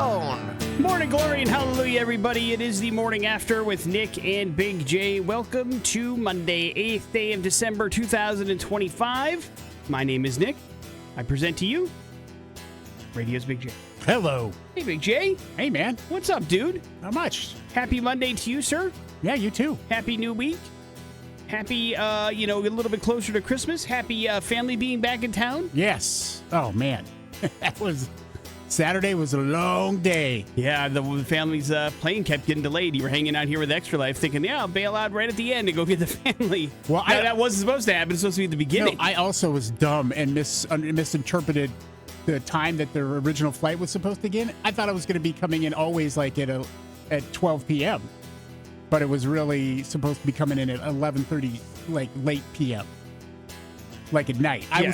phone. Morning glory and hallelujah, everybody. It is the morning after with Nick and Big J. Welcome to Monday, 8th day of December 2025. My name is Nick. I present to you Radio's Big J. Hello. Hey, Big J. Hey, man. What's up, dude? Not much. Happy Monday to you, sir. Yeah, you too. Happy new week. Happy, a little bit closer to Christmas. Happy family being back in town. Yes. Oh, man. Saturday was a long day. Yeah, the family's plane kept getting delayed. You were hanging out here with Extra Life thinking, yeah, I'll bail out right at the end and go get the family. Well, that wasn't supposed to happen. It was supposed to be at the beginning. No, I also was dumb and misinterpreted the time that their original flight was supposed to begin. I thought it was going to be coming in always like at 12 p.m., but it was really supposed to be coming in at 11:30, like late p.m., like at night. Yeah.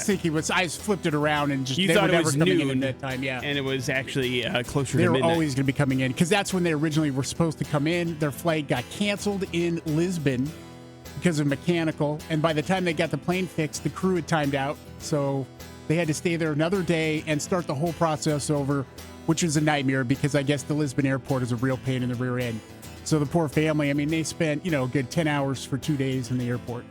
I flipped it around and just you they thought were it never was coming noon, in at that time. Yeah, and it was actually closer they to midnight. They were always going to be coming in because that's when they originally were supposed to come in. Their flight got canceled in Lisbon because of mechanical, and by the time they got the plane fixed, the crew had timed out, so they had to stay there another day and start the whole process over, which was a nightmare because I guess the Lisbon airport is a real pain in the rear end. So the poor family, I mean, they spent, a good 10 hours for 2 days in the airport.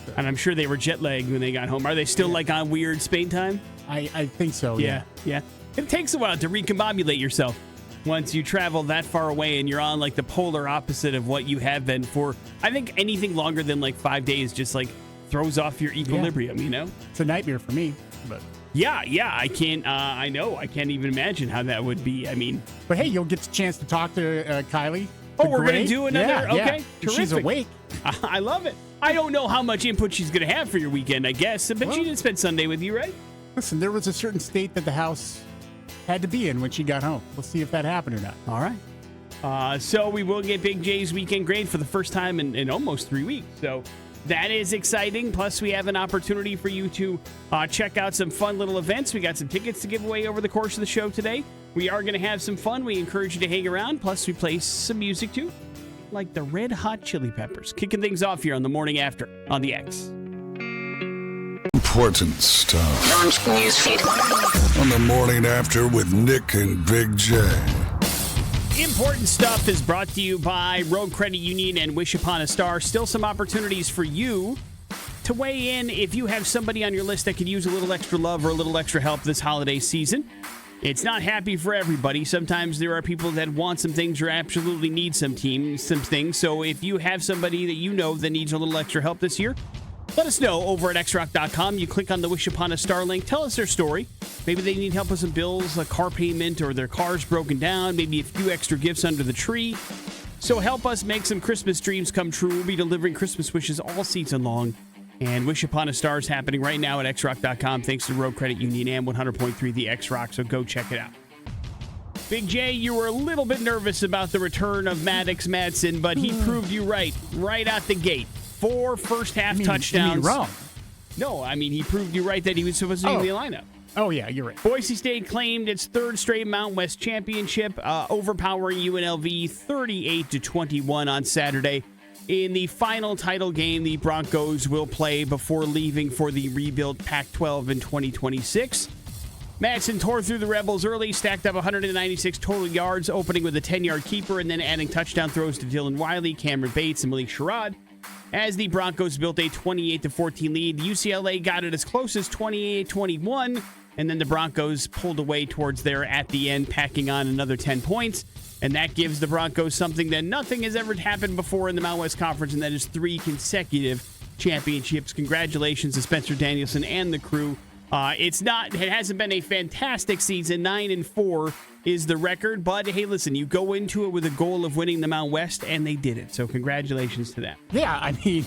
So. And I'm sure they were jet lagged when they got home. Are they still like on weird Spain time? I think so, yeah. It takes a while to recombobulate yourself once you travel that far away and you're on like the polar opposite of what you have been for. I think anything longer than like 5 days just like throws off your equilibrium, It's a nightmare for me. But yeah, I can't. I know. I can't even imagine how that would be. I mean, but hey, you'll get a chance to talk to Kylie. Oh, we're going to do another. Yeah, okay, terrific. She's awake. I love it. I don't know how much input she's going to have for your weekend, I guess, but she didn't spend Sunday with you, right? Listen, there was a certain state that the house had to be in when she got home. We'll see if that happened or not. All right. So we will get Big J's weekend grade for the first time in almost 3 weeks. So that is exciting. Plus, we have an opportunity for you to check out some fun little events. We got some tickets to give away over the course of the show today. We are going to have some fun. We encourage you to hang around. Plus, we play some music, too, like the Red Hot Chili Peppers. Kicking things off here on The Morning After on the X. Important stuff. Launch newsfeed. On The Morning After with Nick and Big J. Important stuff is brought to you by Road Credit Union and Wish Upon a Star. Still some opportunities for you to weigh in if you have somebody on your list that could use a little extra love or a little extra help this holiday season. It's not happy for everybody. Sometimes there are people that want some things or absolutely need some things. So if you have somebody that you know that needs a little extra help this year, let us know over at xrock.com. You click on the Wish Upon a Star link. Tell us their story. Maybe they need help with some bills, a car payment, or their car's broken down. Maybe a few extra gifts under the tree. So help us make some Christmas dreams come true. We'll be delivering Christmas wishes all season long. And Wish Upon a Star is happening right now at xrock.com thanks to Road Credit Union and 100.3 The X-Rock. So go check it out. Big J, you were a little bit nervous about the return of Maddox Madsen, but he proved you right out the gate. 4 first-half touchdowns. You mean wrong? No, I mean, he proved you right that he was supposed to be in the lineup. Oh, yeah, you're right. Boise State claimed its third straight Mountain West championship, overpowering UNLV 38-21 on Saturday. In the final title game, the Broncos will play before leaving for the rebuilt Pac-12 in 2026. Madsen tore through the Rebels early, stacked up 196 total yards, opening with a 10-yard keeper, and then adding touchdown throws to Dylan Wiley, Cameron Bates, and Malik Sherrod. As the Broncos built a 28-14 lead, UCLA got it as close as 28-21, and then the Broncos pulled away towards there at the end, packing on another 10 points. And that gives the Broncos something that nothing has ever happened before in the Mountain West Conference, and that is 3 consecutive championships. Congratulations to Spencer Danielson and the crew. It hasn't been a fantastic season. 9-4 is the record, but hey, listen, you go into it with a goal of winning the Mountain West, and they did it. So congratulations to them. Yeah, I mean,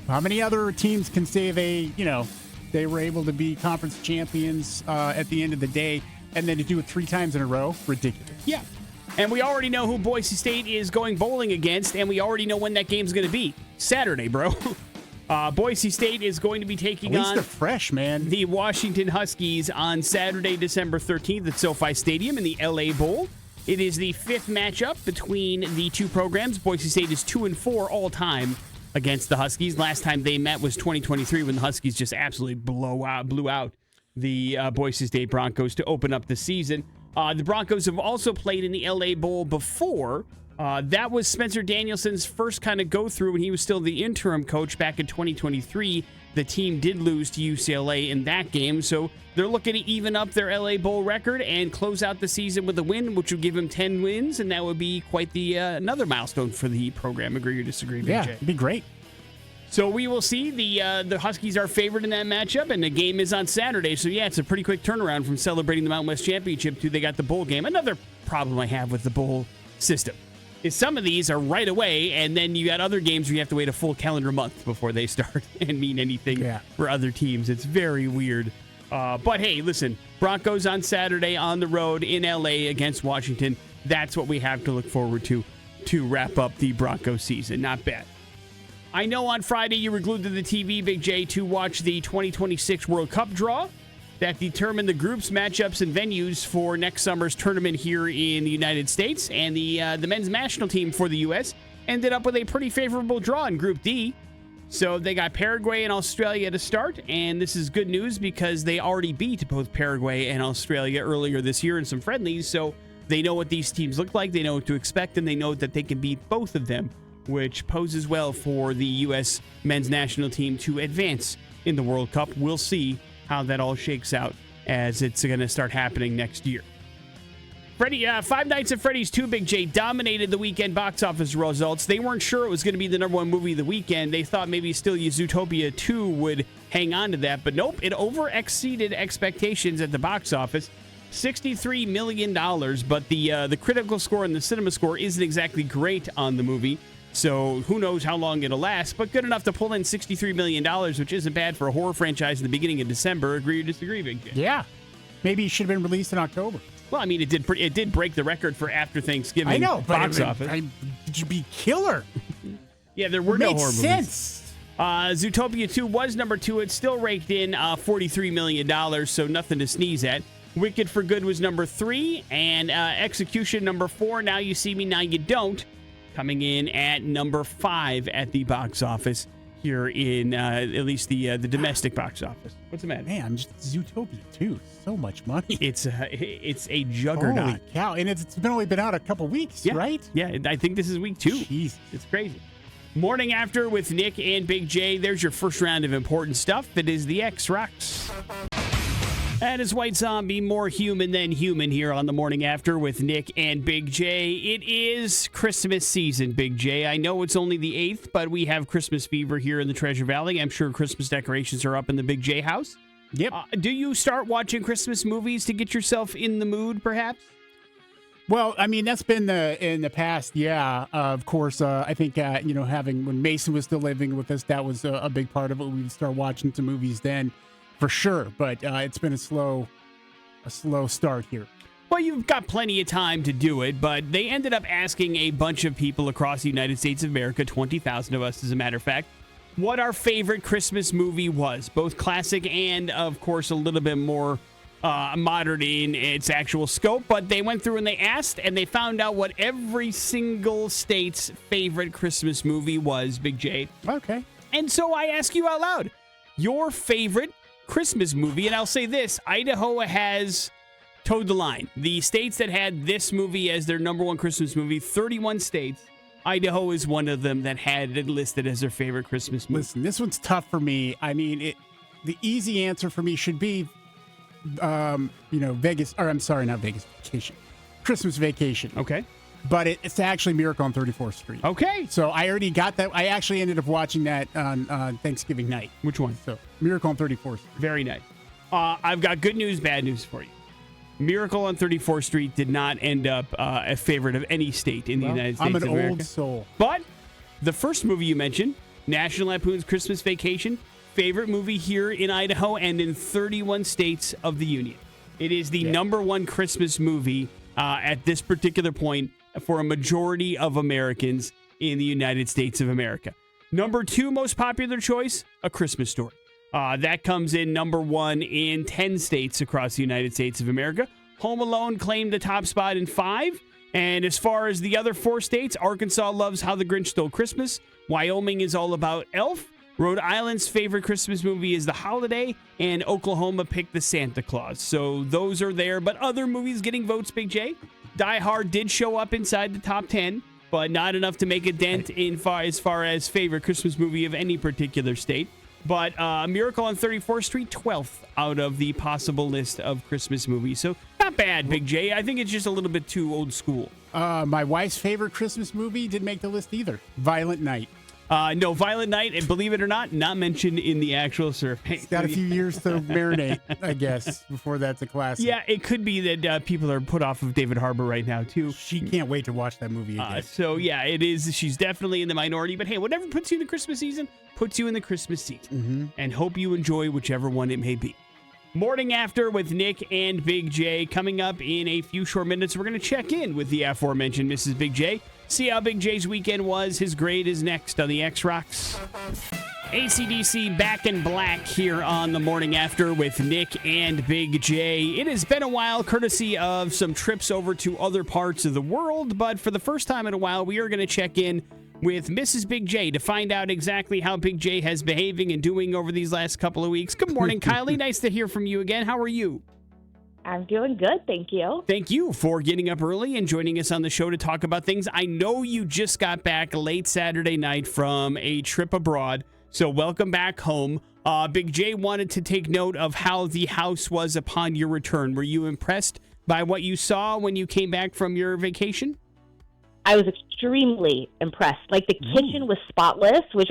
how many other teams can say they were able to be conference champions at the end of the day, and then to do it 3 times in a row? Ridiculous. Yeah. And we already know who Boise State is going bowling against, and we already know when that game's going to be. Saturday, bro. Boise State is going to be taking At least on they're fresh, man. The Washington Huskies on Saturday, December 13th at SoFi Stadium in the LA Bowl. It is the 5th matchup between the two programs. Boise State is 2-4 all time against the Huskies. Last time they met was 2023 when the Huskies just absolutely blew out the Boise State Broncos to open up the season. The Broncos have also played in the LA Bowl before. That was Spencer Danielson's first kind of go-through when he was still the interim coach back in 2023. The team did lose to UCLA in that game, so they're looking to even up their LA Bowl record and close out the season with a win, which would give them 10 wins, and that would be quite the another milestone for the program. Agree or disagree, BJ? Yeah, it'd be great. So we will see. The Huskies are favored in that matchup, and the game is on Saturday. So, yeah, it's a pretty quick turnaround from celebrating the Mountain West Championship to they got the bowl game. Another problem I have with the bowl system is some of these are right away, and then you got other games where you have to wait a full calendar month before they start and mean anything for other teams. It's very weird. But, hey, listen, Broncos on Saturday on the road in L.A. against Washington. That's what we have to look forward to wrap up the Broncos season. Not bad. I know on Friday you were glued to the TV, Big J, to watch the 2026 World Cup draw that determined the groups, matchups, and venues for next summer's tournament here in the United States. And the men's national team for the U.S. ended up with a pretty favorable draw in Group D. So they got Paraguay and Australia to start, and this is good news because they already beat both Paraguay and Australia earlier this year in some friendlies. So they know what these teams look like, they know what to expect, and they know that they can beat both of them, which poses well for the U.S. men's national team to advance in the World Cup. We'll see how that all shakes out as it's going to start happening next year. Five Nights at Freddy's 2, Big J, dominated the weekend box office results. They weren't sure it was going to be the number one movie of the weekend. They thought maybe still Zootopia 2 would hang on to that, but nope, it over-exceeded expectations at the box office. $63 million, but the critical score and the cinema score isn't exactly great on the movie. So who knows how long it'll last, but good enough to pull in $63 million, which isn't bad for a horror franchise in the beginning of December. Agree or disagree, Big J? Yeah. Maybe it should have been released in October. Well, I mean, it did break the record for after Thanksgiving. I know, but box office. It should be killer. Yeah, there were no horror sense. movies. Zootopia 2 was number 2. It still raked in $43 million, so nothing to sneeze at. Wicked for Good was number 3, and Execution number 4. Now You See Me, Now You Don't, coming in at number 5 at the box office here in at least the domestic box office. What's the matter? Man, just Zootopia 2. So much money. It's a juggernaut. Holy cow. And it's only been out a couple weeks, right? Yeah, I think this is week 2. Jeez. It's crazy. Morning After with Nick and Big J. There's your first round of important stuff. It is the X-Rocks. That is White Zombie, more human than human here on the Morning After with Nick and Big J. It is Christmas season, Big J. I know it's only the 8th, but we have Christmas fever here in the Treasure Valley. I'm sure Christmas decorations are up in the Big J house. Yep. Do you start watching Christmas movies to get yourself in the mood, perhaps? Well, I mean, that's been in the past, yeah. Of course, I think, when Mason was still living with us, that was a big part of it. We would start watching some movies then. For sure, but it's been a slow start here. Well, you've got plenty of time to do it, but they ended up asking a bunch of people across the United States of America, 20,000 of us as a matter of fact, what our favorite Christmas movie was, both classic and, of course, a little bit more modern in its actual scope. But they went through and they asked, and they found out what every single state's favorite Christmas movie was, Big J. Okay. And so I ask you out loud, your favorite Christmas movie, and I'll say this, Idaho has towed the line. The states that had this movie as their number one Christmas movie, 31 states, Idaho is one of them that had it listed as their favorite Christmas movie. Listen, this one's tough for me. I mean, the easy answer for me should be, Vegas, or I'm sorry, not Vegas Vacation, Christmas Vacation. Okay. But it's actually Miracle on 34th Street. Okay. So I already got that. I actually ended up watching that on Thanksgiving night. Which one? So Miracle on 34th Street. Very nice. I've got good news, bad news for you. Miracle on 34th Street did not end up a favorite of any state in the United States of America. I'm an old soul. But the first movie you mentioned, National Lampoon's Christmas Vacation, favorite movie here in Idaho and in 31 states of the Union. It is the number one Christmas movie at this particular point for a majority of Americans in the United States of America. Number 2 most popular choice, A Christmas Story. That comes in number 1 in 10 states across the United States of America. Home Alone claimed the top spot in 5. And as far as the other 4 states, Arkansas loves How the Grinch Stole Christmas. Wyoming is all about Elf. Rhode Island's favorite Christmas movie is The Holiday, and Oklahoma picked The Santa Claus. So those are there, but other movies getting votes, Big J. Die Hard did show up inside the top 10, but not enough to make a dent as far as favorite Christmas movie of any particular state. But Miracle on 34th Street, 12th out of the possible list of Christmas movies. So not bad, Big J. I think it's just a little bit too old school. My wife's favorite Christmas movie didn't make the list either. Violent Night. No, Violent Night, and believe it or not mentioned in the actual survey. It's got a few years to marinate, I guess, before that's a classic. Yeah, it could be that people are put off of David Harbour right now, too. She can't wait to watch that movie again. So, yeah, it is. She's definitely in the minority. But, hey, whatever puts you in the Christmas season, puts you in the Christmas season. Mm-hmm. And hope you enjoy whichever one it may be. Morning After with Nick and Big J. Coming up in a few short minutes, we're going to check in with the aforementioned Mrs. Big J. See how Big J's weekend was. His grade is next on the X-Rocks. AC/DC Back in Black here on the Morning After with Nick and Big J. It has been a while, courtesy of some trips over to other parts of the world, but for the first time in a while, we are going to check in with Mrs. Big J to find out exactly how Big J has behaving and doing over these last couple of weeks. Good morning, Kylie. Nice to hear from you again. How are you? I'm doing good, thank you. Thank you for getting up early and joining us on the show to talk about things. I know you just got back late Saturday night from a trip abroad, so welcome back home. Big J wanted to take note of how the house was upon your return. Were you impressed by what you saw when you came back from your vacation? I was extremely impressed. Like, the kitchen was spotless, which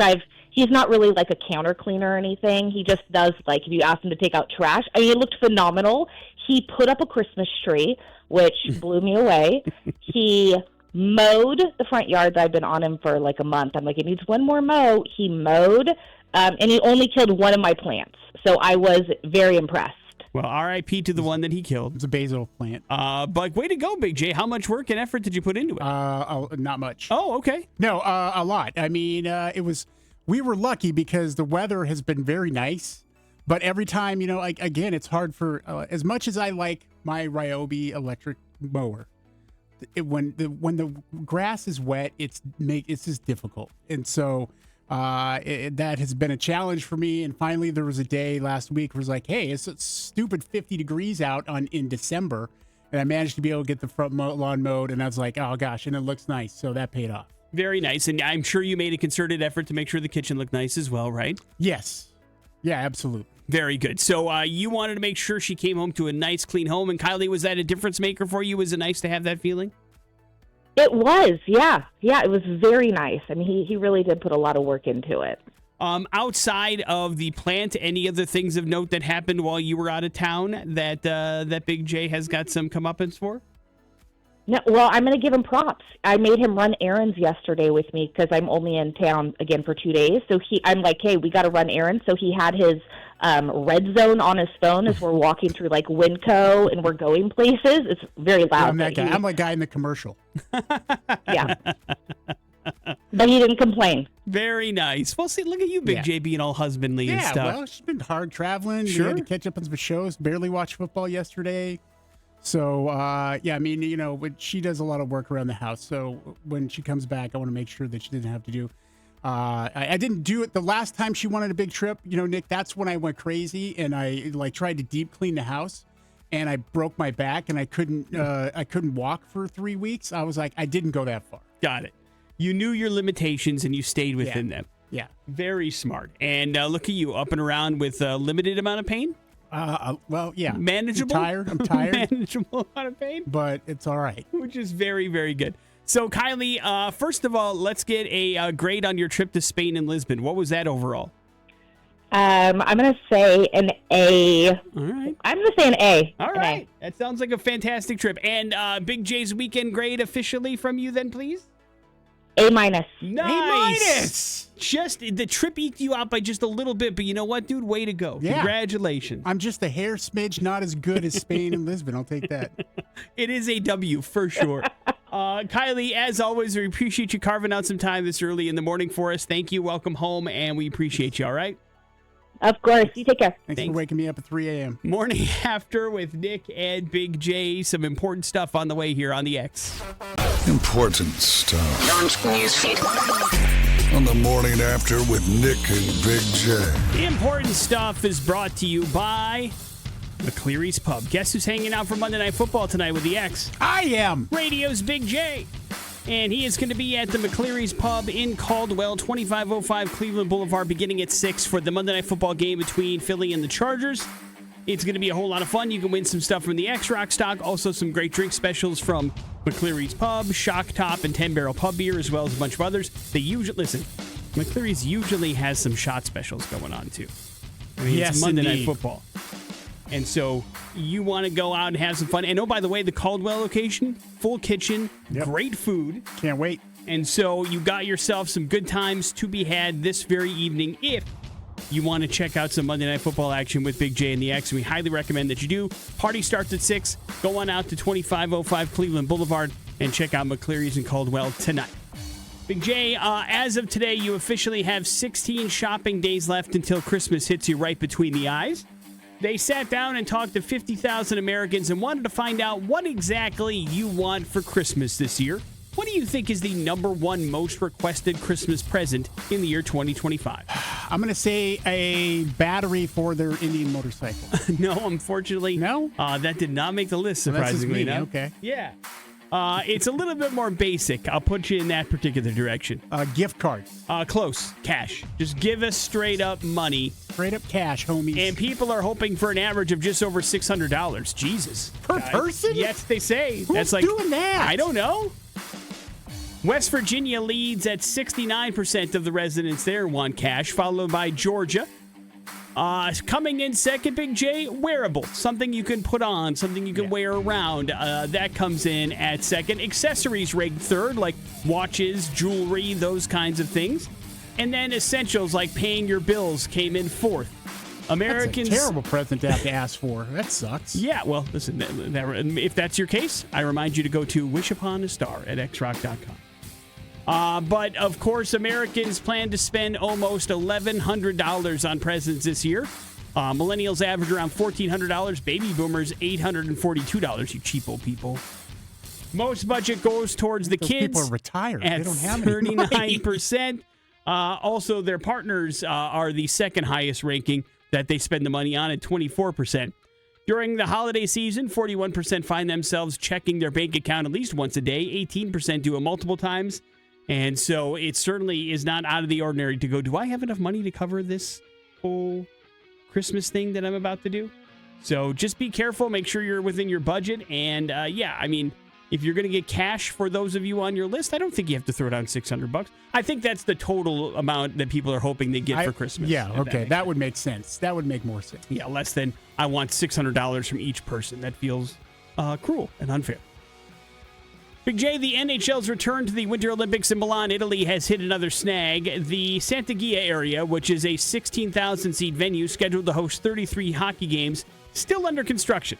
he's not really like a counter cleaner or anything. He just does, like, if you ask him to take out trash. I mean, it looked phenomenal. He put up a Christmas tree, which blew me away. He mowed the front yard that I've been on him for like a month. I'm like, it needs one more mow. He mowed, and he only killed one of my plants. So I was very impressed. Well, R.I.P. to the one that he killed. It's a basil plant. But way to go, Big J. How much work and effort did you put into it? Not much. Oh, okay. No, a lot. I mean, we were lucky because the weather has been very nice. But every time, again, it's hard for, as much as I like my Ryobi electric mower, when the grass is wet, it's just difficult. And so that has been a challenge for me. And finally, there was a day last week where it was like, hey, it's a stupid 50 degrees out in December. And I managed to be able to get the front lawn mowed. And I was like, oh, gosh, and it looks nice. So that paid off. Very nice. And I'm sure you made a concerted effort to make sure the kitchen looked nice as well, right? Yes. Yeah, absolutely. Very good. So you wanted to make sure she came home to a nice, clean home. And Kylie, was that a difference maker for you? Was it nice to have that feeling? It was, yeah. Yeah, it was very nice. I mean, he really did put a lot of work into it. Outside of the plant, any other things of note that happened while you were out of town that Big J has got some comeuppance for? No, well, I'm going to give him props. I made him run errands yesterday with me because I'm only in town again for 2 days. So I'm like, hey, we got to run errands. So he had his red zone on his phone as we're walking through like Winco and we're going places. It's very loud. I'm that guy. I'm like guy in the commercial. Yeah. But he didn't complain. Very nice. Well, see, look at you, Big J, being all husbandly and stuff. Yeah, well, she's been hard traveling. Sure. We had to catch up on some shows. Barely watched football yesterday. So, yeah, I mean, but she does a lot of work around the house. So when she comes back, I want to make sure that she didn't have to do. I didn't do it the last time she wanted a big trip. Nick, that's when I went crazy and I tried to deep clean the house and I broke my back and I couldn't walk for 3 weeks. I was like, I didn't go that far. Got it. You knew your limitations and you stayed within them. Yeah. Very smart. And look at you, up and around with a limited amount of pain. Well, yeah. Manageable? I'm tired. Manageable amount of pain? But it's all right. Which is very, very good. So, Kylie, first of all, let's get a grade on your trip to Spain and Lisbon. What was that overall? I'm going to say an A. All right. I'm going to say an A. All right. That sounds like a fantastic trip. And Big J's weekend grade officially from you then, please? A minus. Nice. A minus. Just the trip eked you out by just a little bit, but you know what, dude? Way to go. Yeah. Congratulations. I'm just a hair smidge not as good as Spain and Lisbon. I'll take that. It is a W for sure. Kylie, as always, we appreciate you carving out some time this early in the morning for us. Thank you. Welcome home, and we appreciate you, all right? Of course. You take care. Thanks for waking me up at 3 a.m. Morning After with Nick and Big J. Some important stuff on the way here on the X. Important stuff. Launch newsfeed. on the morning after with Nick and Big J. Important stuff is brought to you by McCleary's Pub. Guess who's hanging out for Monday Night Football tonight with the X? I am. Radio's Big J. And he is going to be at the McCleary's Pub in Caldwell, 2505 Cleveland Boulevard, beginning at 6 for the Monday Night Football game between Philly and the Chargers. It's going to be a whole lot of fun. You can win some stuff from the X-Rock stock, also some great drink specials from McCleary's Pub, Shock Top, and 10 Barrel Pub Beer, as well as a bunch of others. They usually, listen, McCleary's usually has some shot specials going on, too. I mean, Yes, it's Monday indeed. Night Football. And so you want to go out and have some fun. And oh, by the way, the Caldwell location, full kitchen, great food. Can't wait. And so you got yourself some good times to be had this very evening if you want to check out some Monday Night Football action with Big J and the X. And we highly recommend that you do. Party starts at 6. Go on out to 2505 Cleveland Boulevard and check out McCleary's in Caldwell tonight. Big J, as of today, you officially have 16 shopping days left until Christmas hits you right between the eyes. They sat down and talked to 50,000 Americans and wanted to find out what exactly you want for Christmas this year. What do you think is the number one most requested Christmas present in the year 2025? I'm going to say a battery for their Indian motorcycle. No, unfortunately. No? That did not make the list, Well, that's just surprisingly me, enough. okay. Yeah. It's a little bit more basic. I'll put you in that particular direction. Gift cards. Close. Cash. Just give us straight up money. Straight up cash, homies. And people are hoping for an average of just over $600. Jesus. Per person? Yes, they say. Who's That's like doing that? I don't know. West Virginia leads at 69% of the residents there want cash, followed by Georgia. Coming in second, Big J, wearable. Something you can put on, something you can wear around. That comes in at second. Accessories ranked third, like watches, jewelry, those kinds of things. And then essentials like paying your bills came in fourth. Americans. That's a terrible present to have to ask for. That sucks. Yeah, well, listen, if that's your case, I remind you to go to wishuponastar at xrock.com. But, of course, Americans plan to spend almost $1,100 on presents this year. Millennials average around $1,400. Baby boomers, $842, you cheapo people. Most budget goes towards the Those kids. people are retired. At They don't have any money. 39%. Also, their partners are the second highest ranking that they spend the money on at 24%. During the holiday season, 41% find themselves checking their bank account at least once a day. 18% do it multiple times. And so it certainly is not out of the ordinary to go, do I have enough money to cover this whole Christmas thing that I'm about to do? So just be careful. Make sure you're within your budget. And I mean, if you're going to get cash for those of you on your list, I don't think you have to throw down $600. I think that's the total amount that people are hoping they get for Christmas. Yeah, okay. That would make sense. That would make more sense. Yeah, less than I want $600 from each person. That feels cruel and unfair. Big J, the NHL's return to the Winter Olympics in Milan, Italy, has hit another snag. The Sant'Aglia area, which is a 16,000-seat venue scheduled to host 33 hockey games, still under construction.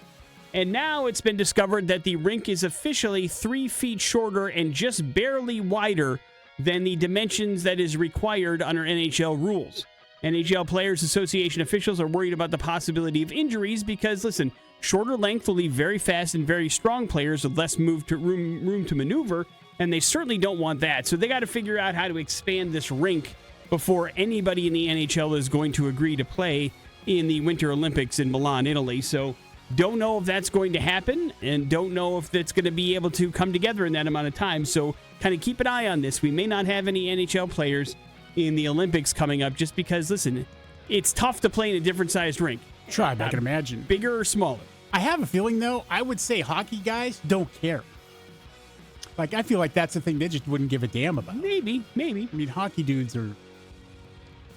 And now it's been discovered that the rink is officially 3 feet shorter and just barely wider than the dimensions that is required under NHL rules. NHL Players Association officials are worried about the possibility of injuries because, listen, shorter length will leave very fast and very strong players with less room to maneuver, and they certainly don't want that. So they got to figure out how to expand this rink before anybody in the NHL is going to agree to play in the Winter Olympics in Milan, Italy. So don't know if that's going to happen and don't know if that's going to be able to come together in that amount of time. So kind of keep an eye on this. We may not have any NHL players in the Olympics coming up just because, listen, it's tough to play in a different sized rink. Try, I can imagine. Bigger or smaller? I have a feeling, though, I would say hockey guys don't care. Like, I feel like that's the thing they just wouldn't give a damn about. Maybe. I mean, hockey dudes are...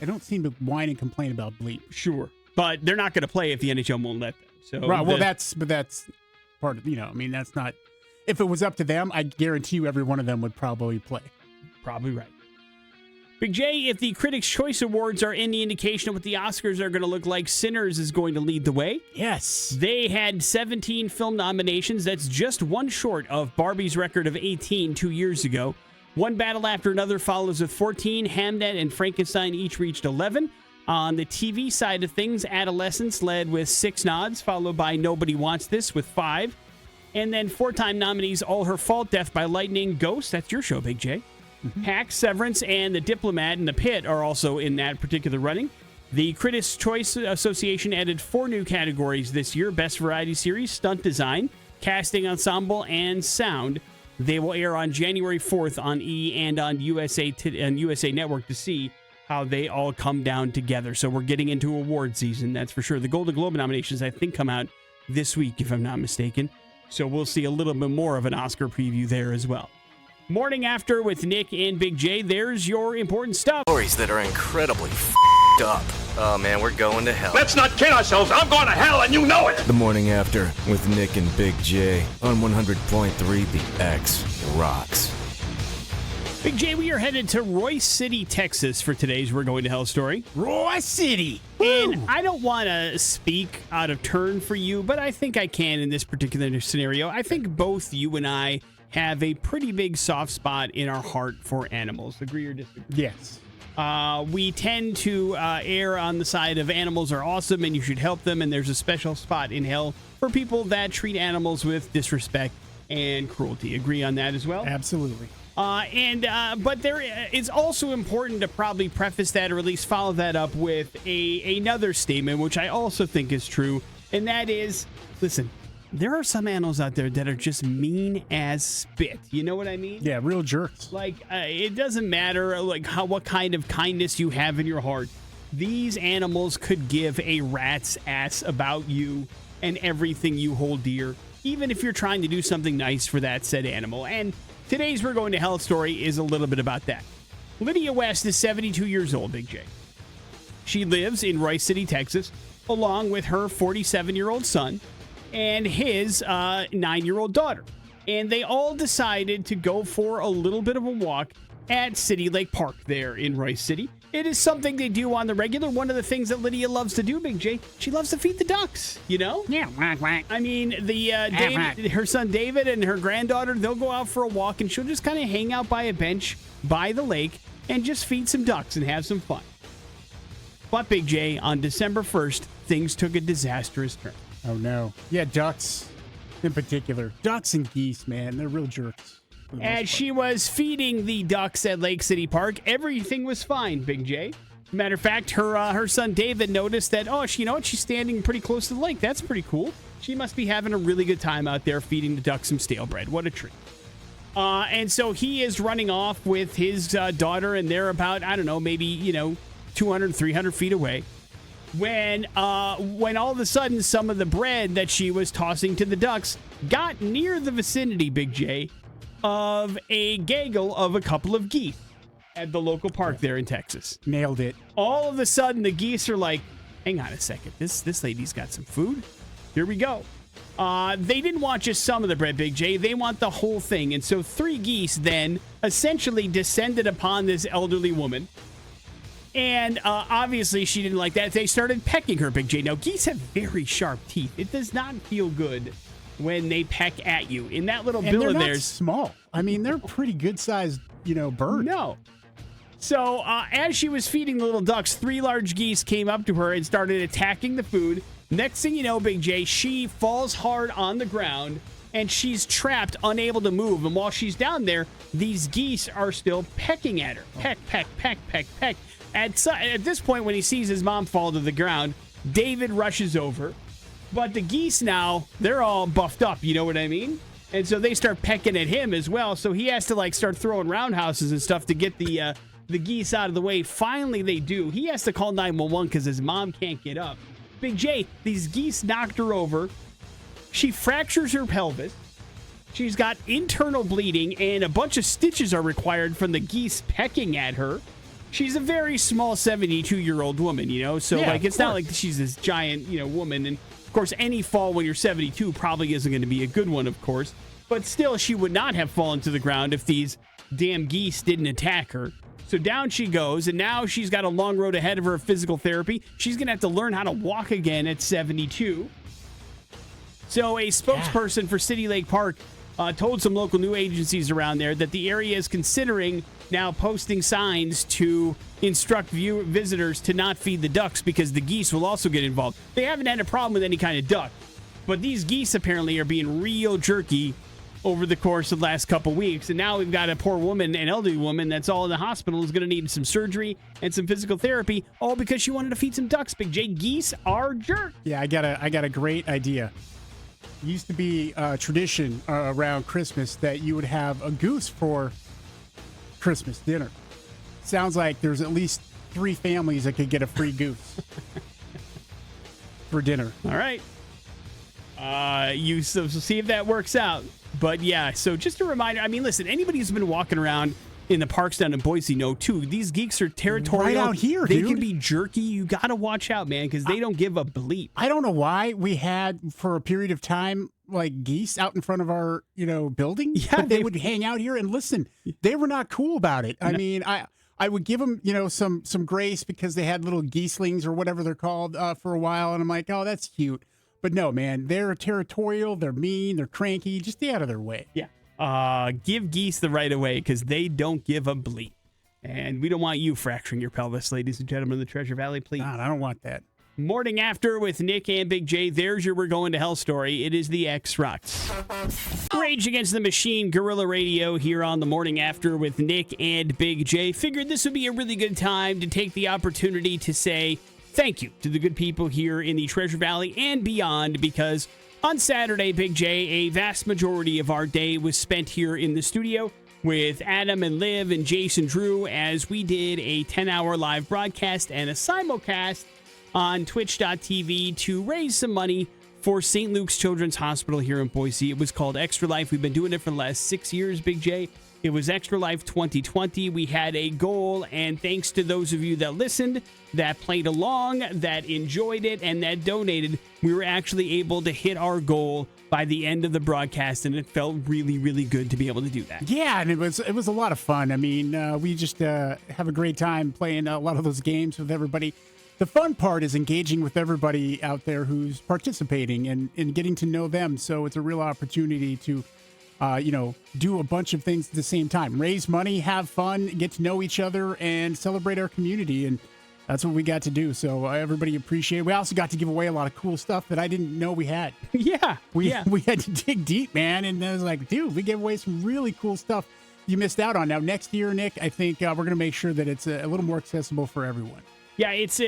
They don't seem to whine and complain about bleep. Sure. But they're not going to play if the NHL won't let them. So Right, well, that's part of, I mean, that's not... If it was up to them, I guarantee you every one of them would probably play. Probably right. Big J, if the Critics' Choice Awards are any indication of what the Oscars are going to look like, Sinners is going to lead the way. Yes. They had 17 film nominations. That's just one short of Barbie's record of 18 2 years ago. One battle after another follows with 14. Hamnet and Frankenstein each reached 11. On the TV side of things, Adolescence led with 6 nods, followed by Nobody Wants This with 5. And then 4-time nominees All Her Fault, Death by Lightning, Ghost, that's your show, Big J, Hack, Severance, and the Diplomat and the Pit are also in that particular running. The Critics' Choice Association added 4 new categories this year: Best Variety Series, Stunt Design, Casting Ensemble, and Sound. They will air on January 4th on E! And on USA Network to see how they all come down together. So we're getting into award season, that's for sure. The Golden Globe nominations, I think, come out this week, if I'm not mistaken. So we'll see a little bit more of an Oscar preview there as well. Morning After with Nick and Big J. There's your important stuff. Stories that are incredibly f***ed up. Oh man, we're going to hell. Let's not kid ourselves. I'm going to hell and you know it. The Morning After with Nick and Big J on 100.3 The X Rocks. Big J, we are headed to Royce City, Texas for today's We're Going to Hell story. Royce City. And I don't want to speak out of turn for you, but I think I can in this particular scenario. I think both you and I have a pretty big soft spot in our heart for animals. Agree or disagree? Yes. We tend to err on the side of animals are awesome and you should help them, and there's a special spot in hell for people that treat animals with disrespect and cruelty. Agree on that as well? Absolutely. But it's also important to probably preface that, or at least follow that up with another statement, which I also think is true, and that is, listen, there are some animals out there that are just mean as spit. You know what I mean? Yeah, real jerks. Like, it doesn't matter what kind of kindness you have in your heart. These animals could give a rat's ass about you and everything you hold dear, even if you're trying to do something nice for that said animal. And today's We're Going to Hell story is a little bit about that. Lydia West is 72 years old, Big J. She lives in Royce City, Texas, along with her 47-year-old son and his 9-year-old daughter. And they all decided to go for a little bit of a walk at City Lake Park there in Royce City. It is something they do on the regular. One of the things that Lydia loves to do, Big J, she loves to feed the ducks, you know? Yeah, whack, whack. I mean, her son David and her granddaughter, they'll go out for a walk, and she'll just kind of hang out by a bench by the lake and just feed some ducks and have some fun. But, Big J, on December 1st, things took a disastrous turn. Oh, no. Yeah, ducks in particular. Ducks and geese, man. They're real jerks. As she was feeding the ducks at Lake City Park, everything was fine, Big J. Matter of fact, her son David noticed that, you know what, she's standing pretty close to the lake. That's pretty cool. She must be having a really good time out there feeding the ducks some stale bread. What a treat. And so he is running off with his daughter, and they're about, I don't know, maybe, 200, 300 feet away. When all of a sudden some of the bread that she was tossing to the ducks got near the vicinity, Big J, of a gaggle of a couple of geese at the local park there in Texas. Nailed it. All of a sudden, the geese are like, hang on a second, this lady's got some food. Here we go. They didn't want just some of the bread, Big J. They want the whole thing. And so 3 geese then essentially descended upon this elderly woman. And obviously she didn't like that. They started pecking her, Big J. Now, geese have very sharp teeth. It does not feel good when they peck at you. In that little bill of theirs. Small. I mean, they're pretty good sized, bird. No. So as she was feeding the little ducks, 3 large geese came up to her and started attacking the food. Next thing you know, Big J, she falls hard on the ground and she's trapped, unable to move. And while she's down there, these geese are still pecking at her. Peck, peck, peck, peck, peck. At this point, when he sees his mom fall to the ground, David rushes over. But the geese now, they're all buffed up, you know what I mean? And so they start pecking at him as well. So he has to start throwing roundhouses and stuff to get the geese out of the way. Finally, they do. He has to call 911 because his mom can't get up. Big J, these geese knocked her over. She fractures her pelvis. She's got internal bleeding, and a bunch of stitches are required from the geese pecking at her. She's a very small 72-year-old woman, So, it's not like she's this giant, woman. And, of course, any fall when you're 72 probably isn't going to be a good one, of course. But still, she would not have fallen to the ground if these damn geese didn't attack her. So down she goes, and now she's got a long road ahead of her of physical therapy. She's going to have to learn how to walk again at 72. So a spokesperson for City Lake Park told some local news agencies around there that the area is considering now posting signs to instruct visitors to not feed the ducks because the geese will also get involved. They haven't had a problem with any kind of duck, but these geese apparently are being real jerky over the course of the last couple weeks. And now we've got a poor woman, an elderly woman that's all in the hospital, is going to need some surgery and some physical therapy, all because she wanted to feed some ducks. Big J, geese are jerk. Yeah, I got a great idea. It used to be a tradition around Christmas that you would have a goose for Christmas dinner. Sounds like there's at least 3 families that could get a free goose for dinner. All right. So see if that works out. But yeah, so just a reminder. I mean, listen, anybody who's been walking around in the parks down in Boise know too. These geeks are territorial. Right out here, they dude. can be jerky. You got to watch out, man, because they don't give a bleep. I don't know why we had for a period of time like geese out in front of our building. Yeah, but they would hang out here and listen. They were not cool about it. I mean, I would give them some grace because they had little geeslings or whatever they're called for a while, and I'm like, oh, that's cute. But no, man, they're territorial, they're mean, they're cranky. Just stay out of their way. Yeah. Give geese the right of way because they don't give a bleep. And we don't want you fracturing your pelvis, ladies and gentlemen of the Treasure Valley, please. God, I don't want that. Morning After with Nick and Big J. There's your We're Going to Hell story. It is the X-Rocks. Rage Against the Machine, Guerrilla Radio here on the Morning After with Nick and Big J. Figured this would be a really good time to take the opportunity to say thank you to the good people here in the Treasure Valley and beyond, because on Saturday, Big J, a vast majority of our day was spent here in the studio with Adam and Liv and Jason Drew as we did a 10-hour live broadcast and a simulcast on twitch.tv to raise some money for St. Luke's Children's Hospital here in Boise. It was called Extra Life. We've been doing it for the last 6 years, Big J. It was Extra Life 2020. We had a goal, and thanks to those of you that listened, that played along, that enjoyed it, and that donated, we were actually able to hit our goal by the end of the broadcast, and it felt really, really good to be able to do that. Yeah, and it was a lot of fun. I mean, we just have a great time playing a lot of those games with everybody. The fun part is engaging with everybody out there who's participating and getting to know them. So it's a real opportunity to do a bunch of things at the same time. Raise money, have fun, get to know each other, and celebrate our community. And that's what we got to do. So everybody appreciate it. We also got to give away a lot of cool stuff that I didn't know we had. Yeah. We had to dig deep, man. And I was like, dude, we gave away some really cool stuff you missed out on. Now, next year, Nick, I think we're going to make sure that it's a little more accessible for everyone. Yeah, it's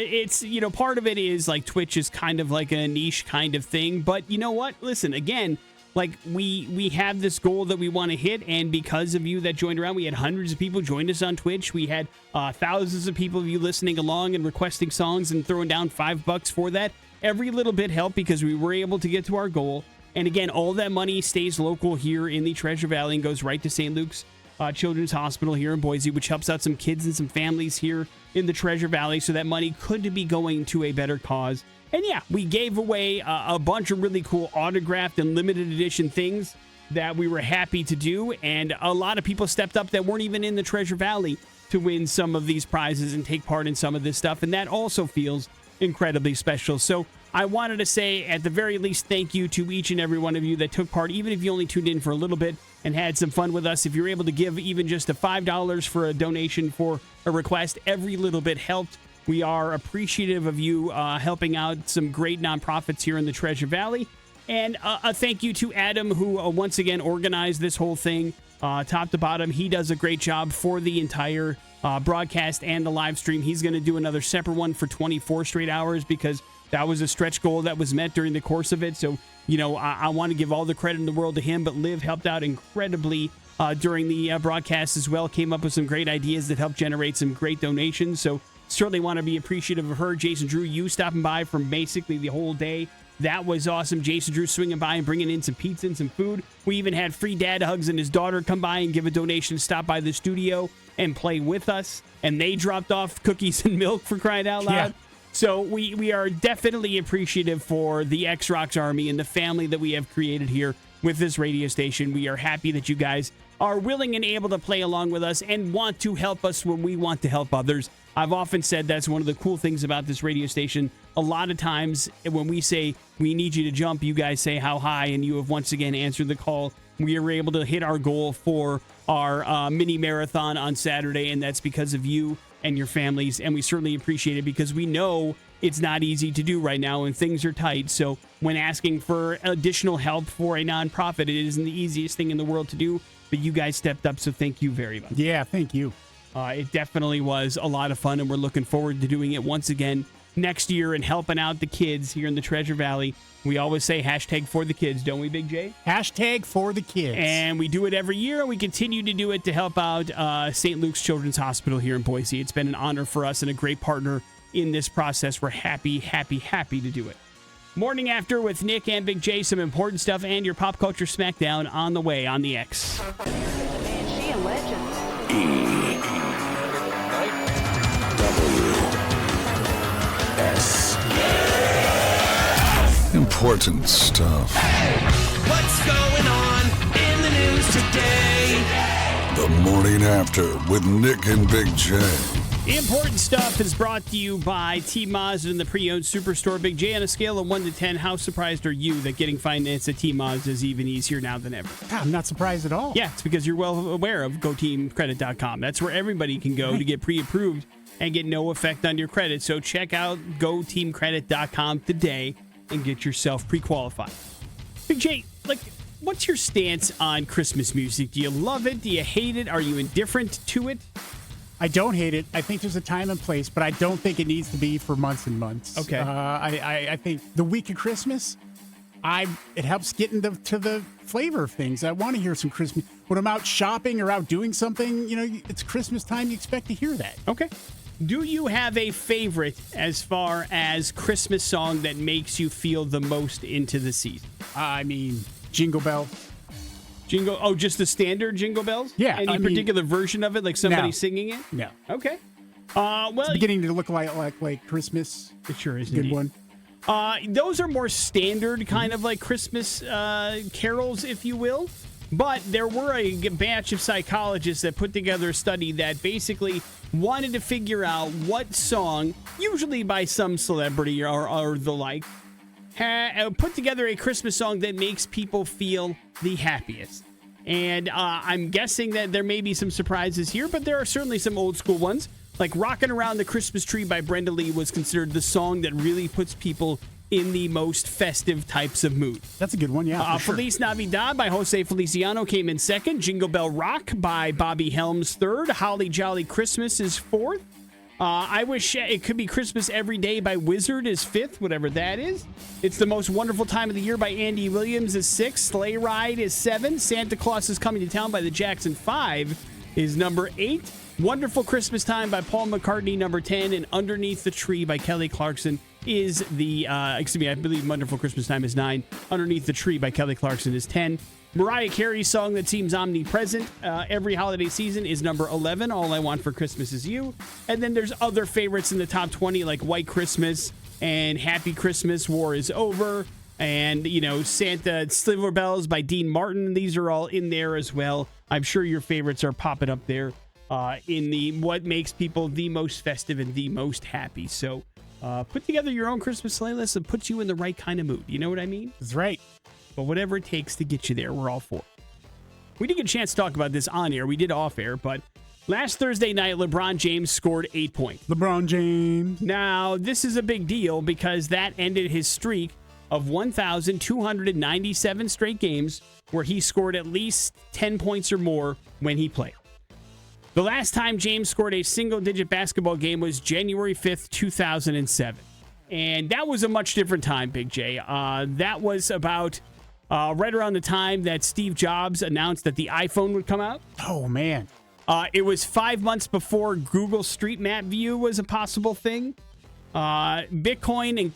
part of it is like Twitch is kind of like a niche kind of thing. But you know what? Listen, again, like we have this goal that we want to hit, and because of you that joined around, we had hundreds of people join us on Twitch. We had thousands of people of you listening along and requesting songs and throwing down $5 for that. Every little bit helped because we were able to get to our goal. And again, all that money stays local here in the Treasure Valley and goes right to St. Luke's Children's Hospital here in Boise, which helps out some kids and some families here in the Treasure Valley. So that money could be going to a better cause. And yeah, we gave away a bunch of really cool autographed and limited edition things that we were happy to do. And a lot of people stepped up that weren't even in the Treasure Valley to win some of these prizes and take part in some of this stuff. And that also feels incredibly special. So I wanted to say, at the very least, thank you to each and every one of you that took part, even if you only tuned in for a little bit and had some fun with us. If you're able to give even just a $5 for a donation for a request, every little bit helped. We are appreciative of you helping out some great nonprofits here in the Treasure Valley. And a thank you to Adam, who once again organized this whole thing top to bottom. He does a great job for the entire broadcast and the live stream. He's going to do another separate one for 24 straight hours because that was a stretch goal that was met during the course of it. So, I want to give all the credit in the world to him, but Liv helped out incredibly during the broadcast as well, came up with some great ideas that helped generate some great donations. So certainly want to be appreciative of her. Jason Drew, you stopping by from basically the whole day. That was awesome. Jason Drew swinging by and bringing in some pizza and some food. We even had free dad hugs and his daughter come by and give a donation, stop by the studio and play with us. And they dropped off cookies and milk, for crying out loud. Yeah. So we are definitely appreciative for the X-Rocks Army and the family that we have created here with this radio station. We are happy that you guys are willing and able to play along with us and want to help us when we want to help others. I've often said that's one of the cool things about this radio station. A lot of times when we say we need you to jump, you guys say how high, and you have once again answered the call. We are able to hit our goal for our mini marathon on Saturday, and that's because of you and your families, and we certainly appreciate it because we know it's not easy to do right now and things are tight. So when asking for additional help for a nonprofit. It isn't the easiest thing in the world to do, but you guys stepped up, so thank you very much. Yeah, thank you. It definitely was a lot of fun, and we're looking forward to doing it once again next year and helping out the kids here in the Treasure Valley. We always say hashtag for the kids, don't we, Big J? Hashtag for the kids. And we do it every year, and we continue to do it to help out St. Luke's Children's Hospital here in Boise. It's been an honor for us and a great partner in this process. We're happy to do it. Morning After with Nick and Big J, some important stuff, and your pop culture smackdown on the way on the X. Man, she a legend. S. Important stuff. What's going on in the news today? The Morning After with Nick and Big J. Important Stuff is brought to you by T Mazda and the pre-owned superstore. Big J, on a scale of 1 to 10, how surprised are you that getting financed at T Mazda is even easier now than ever? I'm not surprised at all. Yeah, it's because you're well aware of GoTeamCredit.com. That's where everybody can go to get pre-approved and get no effect on your credit. So check out GoTeamCredit.com today and get yourself pre-qualified. Big J, what's your stance on Christmas music? Do you love it? Do you hate it? Are you indifferent to it? I don't hate it. I think there's a time and place, but I don't think it needs to be for months and months. Okay. I think the week of Christmas, it helps get to the flavor of things. I want to hear some Christmas. When I'm out shopping or out doing something, it's Christmas time, you expect to hear that. Okay. Do you have a favorite as far as Christmas song that makes you feel the most into the season? Jingle Bell. Just the standard Jingle Bells? Yeah. Any particular version of it, like somebody singing it? No. Okay. It's beginning to look like Christmas. It sure is. Good one. Those are more standard kind of like Christmas carols, if you will. But there were a batch of psychologists that put together a study that basically wanted to figure out what song, usually by some celebrity or the like, put together a Christmas song that makes people feel the happiest. And I'm guessing that there may be some surprises here, but there are certainly some old school ones. Like Rockin' Around the Christmas Tree by Brenda Lee was considered the song that really puts people in the most festive types of mood. That's a good one, yeah. Feliz Navidad by Jose Feliciano came in second. Jingle Bell Rock by Bobby Helms third. Holly Jolly Christmas is fourth. I Wish It Could Be Christmas Every Day by Wizard is fifth, whatever that is. It's the Most Wonderful Time of the Year by Andy Williams is sixth. Sleigh Ride is seven. Santa Claus is Coming to Town by the Jackson 5 is number 8. Wonderful Christmas Time by Paul McCartney, number 10. And Underneath the Tree by Kelly Clarkson is I believe Wonderful Christmas Time is 9. Underneath the Tree by Kelly Clarkson is 10. Mariah Carey's song that seems omnipresent every holiday season is number 11. All I Want for Christmas Is You. And then there's other favorites in the top 20 like White Christmas and Happy Christmas, War is Over, and, Santa Silver Bells by Dean Martin. These are all in there as well. I'm sure your favorites are popping up there in the what makes people the most festive and the most happy. So put together your own Christmas playlist and puts you in the right kind of mood. You know what I mean? That's right. But whatever it takes to get you there, we're all for it. We didn't get a chance to talk about this on air. We did off air, but last Thursday night, LeBron James scored 8 points. LeBron James. Now, this is a big deal because that ended his streak of 1,297 straight games where he scored at least 10 points or more when he played. The last time James scored a single-digit basketball game was January 5th, 2007. And that was a much different time, Big J. That was about right around the time that Steve Jobs announced that the iPhone would come out. Oh, man. It was 5 months before Google Street Map View was a possible thing. Bitcoin and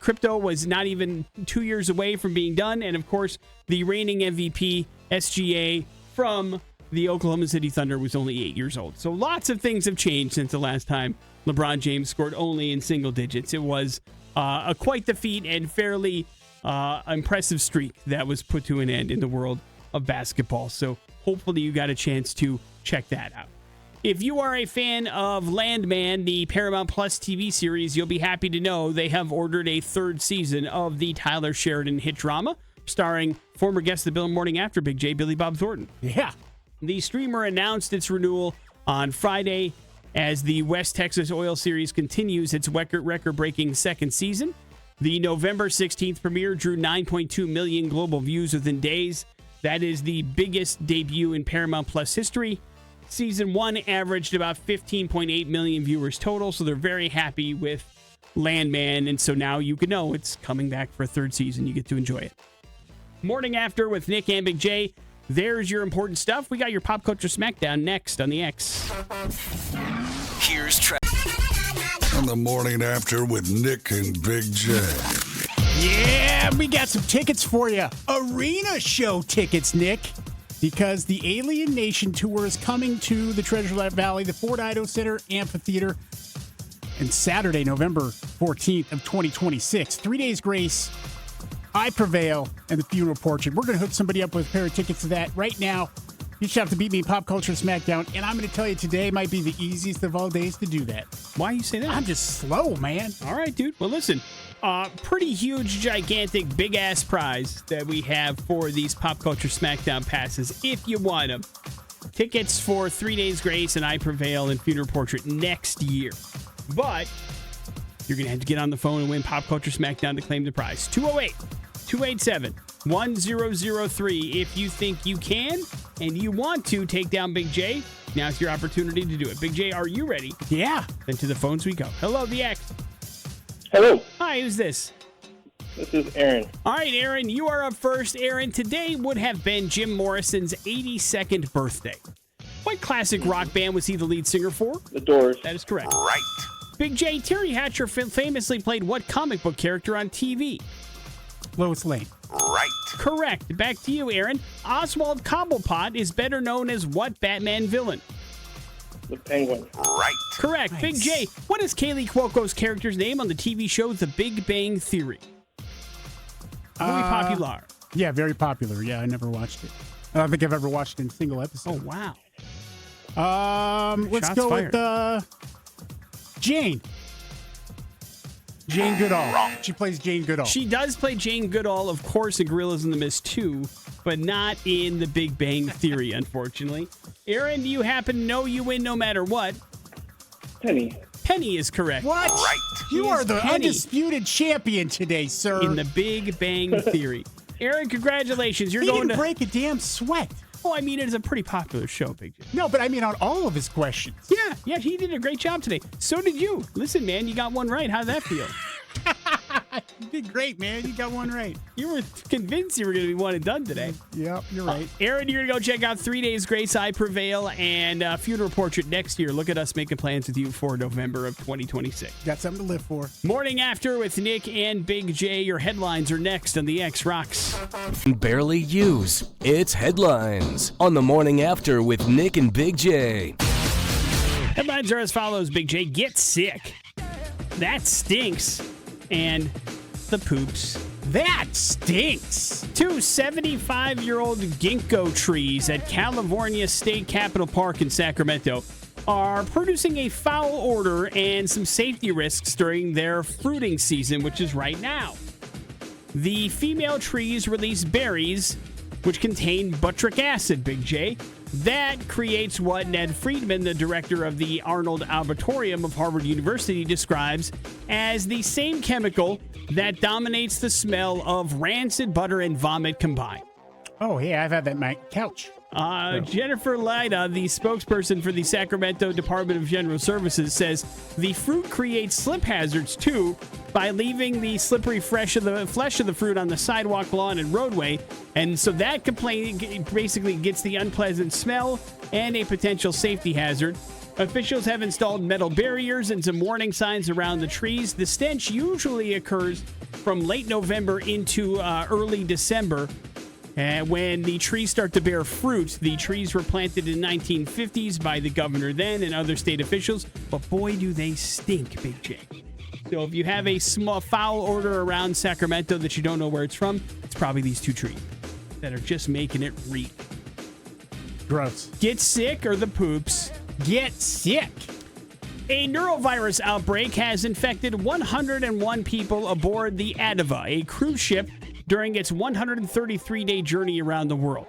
crypto was not even 2 years away from being done. And, of course, the reigning MVP, SGA, from the Oklahoma City Thunder was only 8 years old. So lots of things have changed since the last time LeBron James scored only in single digits. It was quite the feat and fairly impressive streak that was put to an end in the world of basketball. So hopefully you got a chance to check that out. If you are a fan of Landman, the Paramount Plus TV series, you'll be happy to know they have ordered a third season of the Tyler Sheridan hit drama, starring former guest of the Bill Morning After, Big J, Billy Bob Thornton. Yeah. The streamer announced its renewal on Friday as the West Texas Oil Series continues its record-breaking second season. The November 16th premiere drew 9.2 million global views within days. That is the biggest debut in Paramount Plus history. Season 1 averaged about 15.8 million viewers total, so they're very happy with Landman, and so now you can know it's coming back for a third season. You get to enjoy it. Morning After with Nick and Big J. There's your important stuff. We got your Pop Culture Smackdown next on the X. Here's On the Morning After with Nick and Big J. Yeah, we got some tickets for you. Arena show tickets, Nick. Because the Alien Nation tour is coming to the Treasure Valley, the Fort Idaho Center Amphitheater, and Saturday, November 14th of 2026. 3 days grace, I Prevail, and the Funeral Portrait. We're going to hook somebody up with a pair of tickets to that right now. You just have to beat me in Pop Culture Smackdown, and I'm going to tell you today might be the easiest of all days to do that. Why you say that? I'm just slow, man. All right, dude. Well, listen, pretty huge, gigantic, big-ass prize that we have for these Pop Culture Smackdown passes, if you want them. Tickets for 3 days grace and I Prevail and Funeral Portrait next year. But you're going to have to get on the phone and win Pop Culture Smackdown to claim the prize. 208-287-1003. If you think you can and you want to take down Big J, now's your opportunity to do it. Big J, are you ready? Yeah. Then to the phones we go. Hello, the X. Hello, Hi, who's this? this is Aaron. All right, Aaron, you are up first. Aaron, today would have been Jim Morrison's 82nd birthday. What classic rock band was he the lead singer for? The Doors. That is correct. right. Big J, Terry Hatcher famously played what comic book character on TV? Lois Lane. Right. Correct. Back to you, Aaron. Oswald Cobblepot is better known as what Batman villain? The Penguin. Right. Correct. Nice. Big J, what is Kaylee Cuoco's character's name on the TV show The Big Bang Theory? Very popular. Yeah, very popular. Yeah, I never watched it. I don't think I've ever watched it in a single Oh, episode. wow. Let's Shots go fired. with Jane. Jane Goodall. She plays Jane Goodall. She does play Jane Goodall, of course, in Gorillas in the Mist 2, but not in The Big Bang Theory, unfortunately. Aaron, do you happen to know you win no matter what? Penny. Penny is correct. What? Right. You She are is the Penny. undisputed champion today, sir. In The Big Bang Theory. Aaron, congratulations. You're he going didn't to... break a damn sweat. Oh, I mean, it is a pretty popular show, Big J. No, but I mean on all of his questions. Yeah, he did a great job today. So did you. Listen, man, you got one right. How'd that feel? You did great, man. You got one right. You were convinced you were going to be one and done today. Yep, you're right. Aaron, you're going to go check out 3 Days Grace, I Prevail, and Funeral Portrait next year. Look at us making plans with you for November of 2026. Got something to live for. Morning After with Nick and Big J. Your headlines are next on the X Rocks. Barely use. It's headlines on the Morning After with Nick and Big J. Headlines are as follows, Big J. Get sick. That stinks. And the poops. That stinks. Two 75-year-old ginkgo trees at California State Capitol Park in Sacramento are producing a foul odor and some safety risks during their fruiting season, which is right now. The female trees release berries which contain butyric acid, Big J. That creates what Ned Friedman, the director of the Arnold Arboretum of Harvard University, describes as the same chemical that dominates the smell of rancid butter and vomit combined. Oh, yeah, I've had that on my couch. Jennifer Lida, the spokesperson for the Sacramento Department of General Services, says the fruit creates slip hazards too by leaving the slippery flesh of the fruit on the sidewalk, lawn, and roadway, and so that basically gets the unpleasant smell and a potential safety hazard. Officials have installed metal barriers and some warning signs around the trees. The stench usually occurs from late November into early December. When the trees start to bear fruit. The trees were planted in the 1950s by the governor then and other state officials, but boy, do they stink, Big J. So if you have a small foul odor around Sacramento that you don't know where it's from, it's probably these two trees that are just making it reek. Gross. Get sick or the poops. Get sick. A neurovirus outbreak has infected 101 people aboard the Adava, a cruise ship, during its 133-day journey around the world.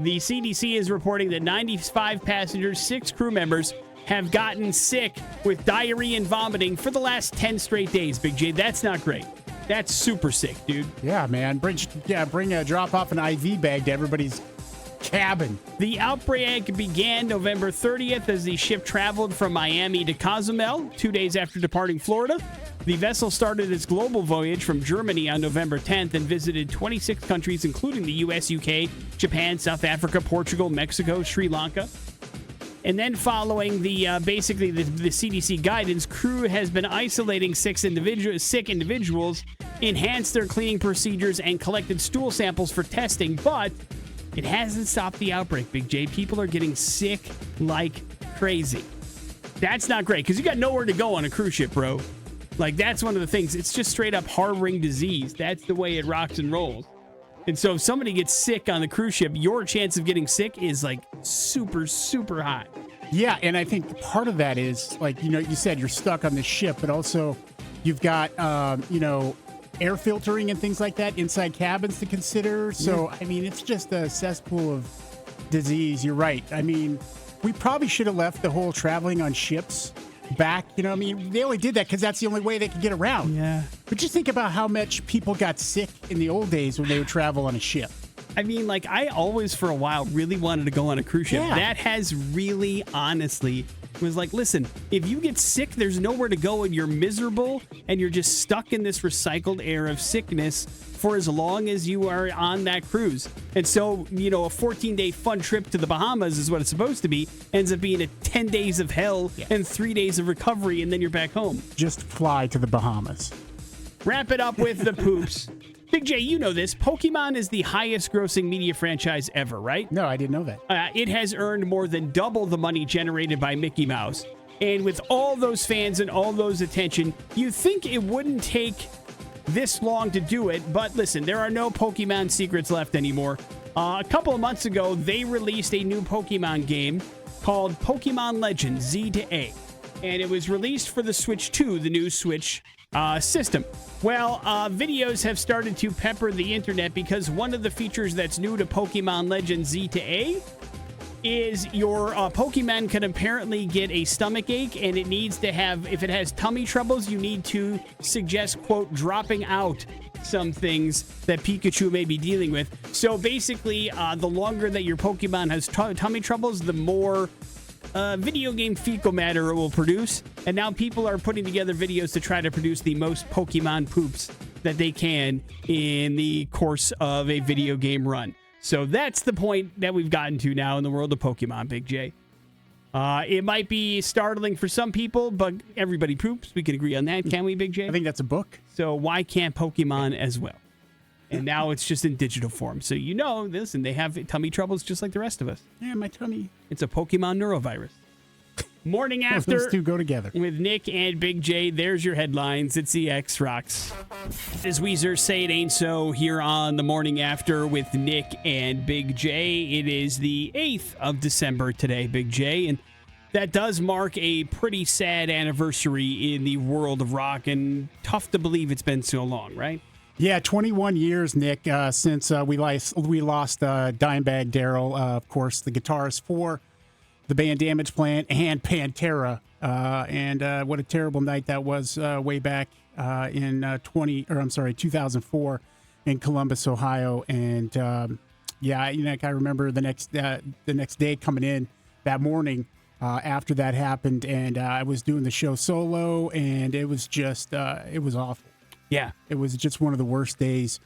The CDC is reporting that 95 passengers, 6 crew members, have gotten sick with diarrhea and vomiting for the last 10 straight days, Big J. That's not great. That's super sick, dude. Yeah, man. Bring a drop-off an IV bag to everybody's cabin. The outbreak began November 30th as the ship traveled from Miami to Cozumel, 2 days after departing Florida. The vessel started its global voyage from Germany on November 10th and visited 26 countries, including the U.S., UK, Japan, South Africa, Portugal, Mexico, Sri Lanka. And then following the basically the CDC guidance, crew has been isolating sick individuals, enhanced their cleaning procedures, and collected stool samples for testing, but it hasn't stopped the outbreak, Big J. People are getting sick like crazy. That's not great because you got nowhere to go on a cruise ship, bro. Like, that's one of the things. It's just straight up harboring disease. That's the way it rocks and rolls. And so if somebody gets sick on the cruise ship, your chance of getting sick is like super, super high. Yeah, and I think part of that is, like, you said you're stuck on the ship, but also you've got, air filtering and things like that inside cabins to consider. So, I mean, it's just a cesspool of disease. You're right. I mean, we probably should have left the whole traveling on ships back. They only did that because that's the only way they could get around. Yeah. But just think about how much people got sick in the old days when they would travel on a ship. I mean, like, I always, for a while, really wanted to go on a cruise ship. Yeah. That has really, honestly, was like, listen, if you get sick, there's nowhere to go and you're miserable and you're just stuck in this recycled air of sickness for as long as you are on that cruise. And so, a 14-day fun trip to the Bahamas is what it's supposed to be, ends up being 10 days of hell and 3 days of recovery, and then you're back home. Just fly to the Bahamas. Wrap it up with the poops. Big J, you know this. Pokemon is the highest grossing media franchise ever, right? No, I didn't know that. It has earned more than double the money generated by Mickey Mouse. And with all those fans and all those attention, you'd think it wouldn't take this long to do it. But listen, there are no Pokemon secrets left anymore. A couple of months ago, they released a new Pokemon game called Pokemon Legends Z to A. And it was released for the Switch 2, the new Switch system. Well, videos have started to pepper the internet because one of the features that's new to Pokemon Legends Z to A is your Pokemon can apparently get a stomach ache, and it needs to have, if it has tummy troubles, you need to suggest, quote, dropping out some things that Pikachu may be dealing with. So basically, the longer that your Pokemon has tummy troubles, the more video game fecal matter it will produce. And now people are putting together videos to try to produce the most Pokemon poops that they can in the course of a video game run. So that's the point that we've gotten to now in the world of Pokemon, Big J. It might be startling for some people, but everybody poops. We can agree on that, can't we, Big J? I think that's a book. So why can't Pokemon as well? And now it's just in digital form. So listen, they have tummy troubles just like the rest of us. Yeah, my tummy. It's a Pokemon neurovirus. Morning After. Those two go together. With Nick and Big J. There's your headlines. It's the X Rocks. As Weezer Say It Ain't So here on the Morning After with Nick and Big J. It is the 8th of December today, Big J. And that does mark a pretty sad anniversary in the world of rock. And tough to believe it's been so long, right? Yeah, 21 years, Nick, since we lost Dimebag Darrell, of course, the guitarist for the band Damage Plan and Pantera. And what a terrible night that was way back in 2004 in Columbus, Ohio. And I remember the next day coming in that morning after that happened, and I was doing the show solo, and it was just it was awful. Yeah. It was just one of the worst days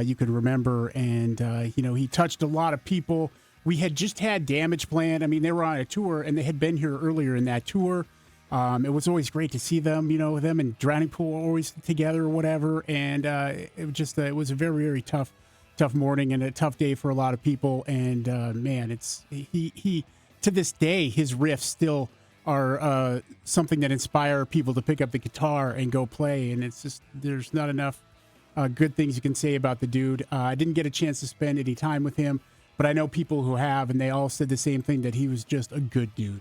you could remember. And, he touched a lot of people. We had just had Damage Plan. I mean, they were on a tour, and they had been here earlier in that tour. It was always great to see them, them and Drowning Pool always together or whatever. And it was a very, very tough morning and a tough day for a lot of people. And, man, he to this day, his riffs still are something that inspire people to pick up the guitar and go play. And it's just, there's not enough good things you can say about the dude. I didn't get a chance to spend any time with him, but I know people who have, and they all said the same thing, that he was just a good dude.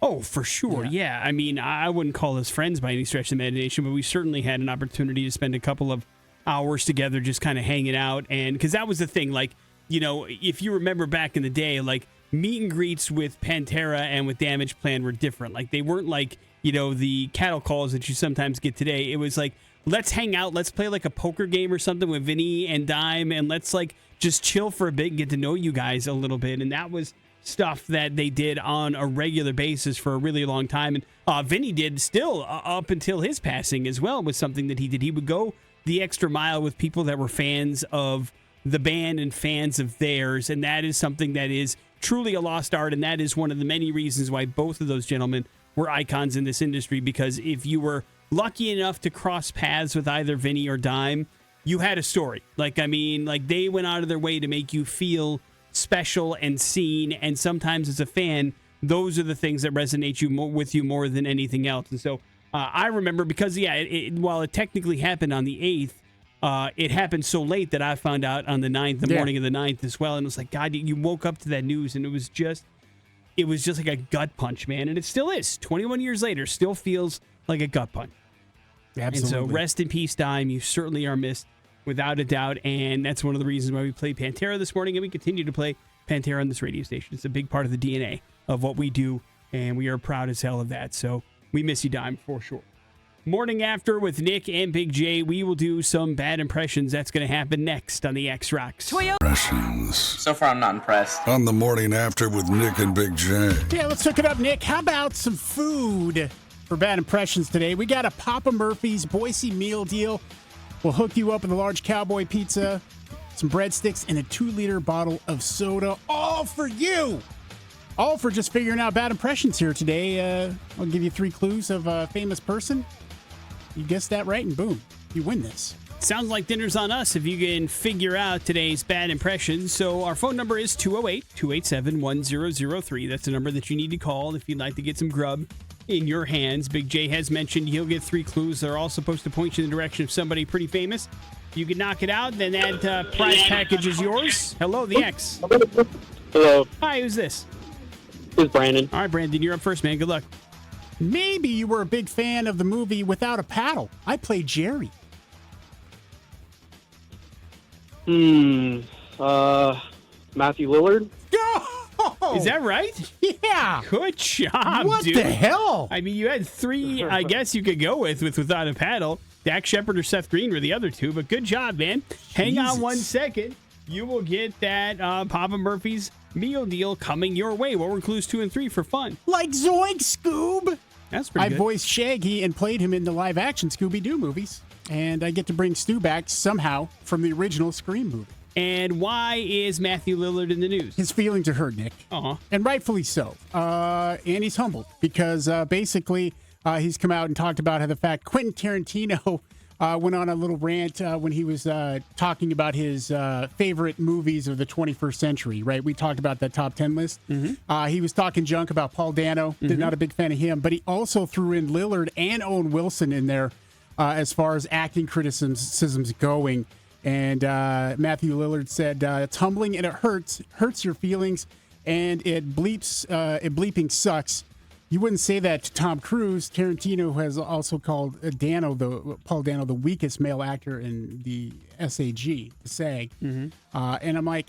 Oh, for sure. Yeah. I mean, I wouldn't call us friends by any stretch of the imagination, but we certainly had an opportunity to spend a couple of hours together just kind of hanging out. And because that was the thing, like, if you remember back in the day, like, meet and greets with Pantera and with Damage Plan were different. Like, they weren't like, the cattle calls that you sometimes get today. It was like, let's hang out, let's play like a poker game or something with Vinny and Dime, and let's like just chill for a bit and get to know you guys a little bit. And that was stuff that they did on a regular basis for a really long time. And Vinny did still up until his passing as well, was something that he did. He would go the extra mile with people that were fans of the band and fans of theirs. And that is something that is truly a lost art. And that is one of the many reasons why both of those gentlemen were icons in this industry, because if you were lucky enough to cross paths with either Vinny or Dime, you had a story. Like, I mean, like they went out of their way to make you feel special and seen, and sometimes as a fan, those are the things that resonate with you more than anything else. And so I remember, because while it technically happened on the 8th, it happened so late that I found out on the 9th, the morning of the 9th as well, and it was like, God, you woke up to that news, and it was just like a gut punch, man. And it still is. 21 years later, still feels like a gut punch. Absolutely. And so rest in peace, Dime. You certainly are missed, without a doubt. And that's one of the reasons why we played Pantera this morning, and we continue to play Pantera on this radio station. It's a big part of the DNA of what we do, and we are proud as hell of that. So we miss you, Dime, for sure. Morning After with Nick and Big J. We will do some bad impressions. That's going to happen next on the X Rocks. Impressions. So far, I'm not impressed. On the Morning After with Nick and Big J. Yeah, let's hook it up, Nick. How about some food for bad impressions today? We got a Papa Murphy's Boise meal deal. We'll hook you up with a large cowboy pizza, some breadsticks, and a 2-liter bottle of soda. All for you. All for just figuring out bad impressions here today. I'll give you 3 clues of a famous person. You guessed that right, and boom, you win this. Sounds like dinner's on us if you can figure out today's bad impressions. So our phone number is 208-287-1003. That's the number that you need to call if you'd like to get some grub in your hands. Big J has mentioned he'll get 3 clues. They're all supposed to point you in the direction of somebody pretty famous. If you can knock it out, then that prize package is yours. Hello, the X. Hello. Hi, who's this? It's Brandon. All right, Brandon, you're up first, man. Good luck. Maybe you were a big fan of the movie Without a Paddle. I played Jerry. Matthew Lillard? Oh! Is that right? Yeah. Good job, What dude. the hell? I mean, you had 3, I guess you could go with Without a Paddle. Dak Shepard or Seth Green were the other 2, but good job, man. Hang on 1 second. You will get that Papa Murphy's meal deal coming your way. What were clues 2 and 3 for fun? Like Zoink Scoob. That's pretty good. I voiced Shaggy and played him in the live-action Scooby-Doo movies. And I get to bring Stu back somehow from the original Scream movie. And why is Matthew Lillard in the news? His feelings are hurt, Nick. Uh-huh. And rightfully so. And he's humbled because basically he's come out and talked about how the fact Quentin Tarantino went on a little rant when he was talking about his favorite movies of the 21st century, right? We talked about that top 10 list. Mm-hmm. He was talking junk about Paul Dano. Mm-hmm. Not a big fan of him, but he also threw in Lillard and Owen Wilson in there as far as acting criticisms going. And Matthew Lillard said, it's humbling and it hurts your feelings, and it bleeping sucks. You wouldn't say that to Tom Cruise. Tarantino has also called Paul Dano, the weakest male actor in the SAG, the SAG. Mm-hmm. And I'm like,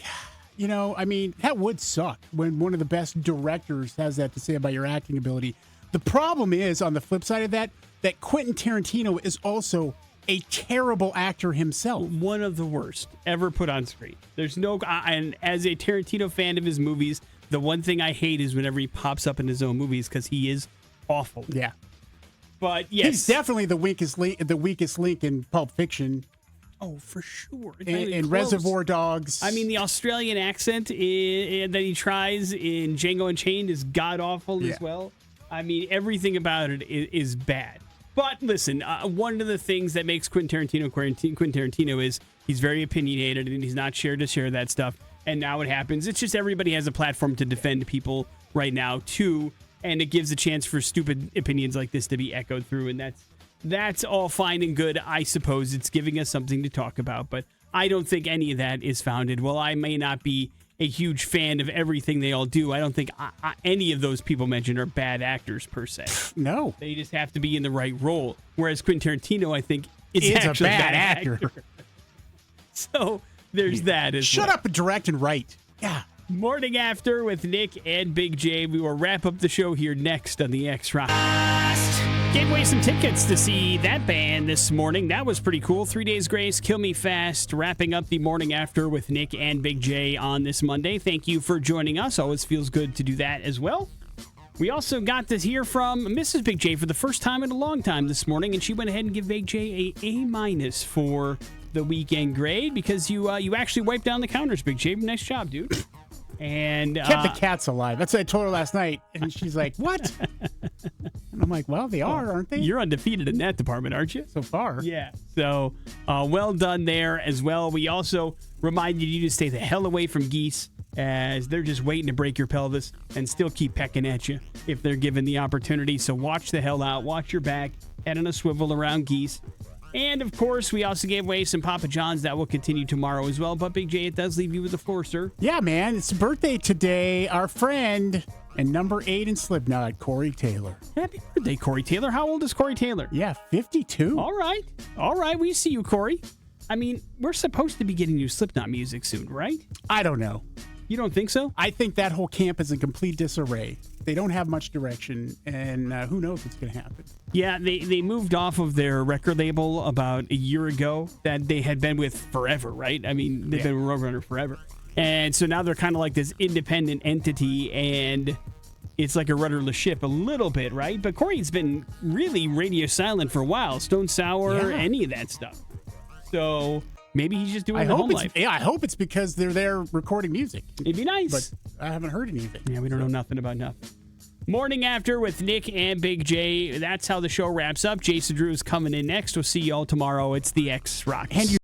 I mean, that would suck when one of the best directors has that to say about your acting ability. The problem is, on the flip side of that Quentin Tarantino is also a terrible actor himself. One of the worst ever put on screen. There's no, and as a Tarantino fan of his movies, the one thing I hate is whenever he pops up in his own movies because he is awful. Yeah. But yes. He's definitely the weakest link in Pulp Fiction. Oh, for sure. And Reservoir Dogs. I mean, the Australian accent that he tries in Django Unchained is god-awful as well. I mean, everything about it is bad. But listen, one of the things that makes Quentin Tarantino is he's very opinionated and he's not scared to share that stuff. And now it happens. It's just everybody has a platform to defend people right now, too. And it gives a chance for stupid opinions like this to be echoed through. And that's all fine and good, I suppose. It's giving us something to talk about. But I don't think any of that is founded. While I may not be a huge fan of everything they all do, I don't think any of those people mentioned are bad actors, per se. No. They just have to be in the right role. Whereas Quentin Tarantino, I think, is actually a bad actor. So there's that as well. Shut up and direct and write. Yeah. Morning After with Nick and Big J. We will wrap up the show here next on the X Rock. Gave away some tickets to see that band this morning. That was pretty cool. 3 Days Grace, Kill Me Fast, wrapping up the morning after with Nick and Big J on this Monday. Thank you for joining us. Always feels good to do that as well. We also got to hear from Mrs. Big J for the first time in a long time this morning, and she went ahead and gave Big J A- for the weekend grade because you actually wiped down the counters, Big J. Nice job, dude. And kept the cats alive. That's what I told her last night. And she's like, what? And I'm like, well, they are, aren't they? You're undefeated in that department, aren't you? So far. Yeah. So well done there as well. We also reminded you to stay the hell away from geese as they're just waiting to break your pelvis and still keep pecking at you if they're given the opportunity. So watch the hell out. Watch your back. Head on a swivel around geese. And, of course, we also gave away some Papa John's that will continue tomorrow as well. But, Big J, it does leave you with the floor, sir. Yeah, man. It's birthday today. Our friend and number 8 in Slipknot, Corey Taylor. Happy birthday, Corey Taylor. How old is Corey Taylor? Yeah, 52. All right. All right. We see you, Corey. I mean, we're supposed to be getting you Slipknot music soon, right? I don't know. You don't think so? I think that whole camp is in complete disarray. They don't have much direction, and who knows what's going to happen. Yeah, they moved off of their record label about a year ago that they had been with forever, right? I mean, they've been Roadrunner forever. And so now they're kind of like this independent entity, and it's like a rudderless ship a little bit, right? But Corey's been really radio silent for a while. Stone Sour, any of that stuff. So maybe he's just doing the home life. Yeah, I hope it's because they're there recording music. It'd be nice. But I haven't heard anything. Yeah, we don't know nothing about nothing. Morning After with Nick and Big J. That's how the show wraps up. Jason Drew is coming in next. We'll see you all tomorrow. It's the X Rocks.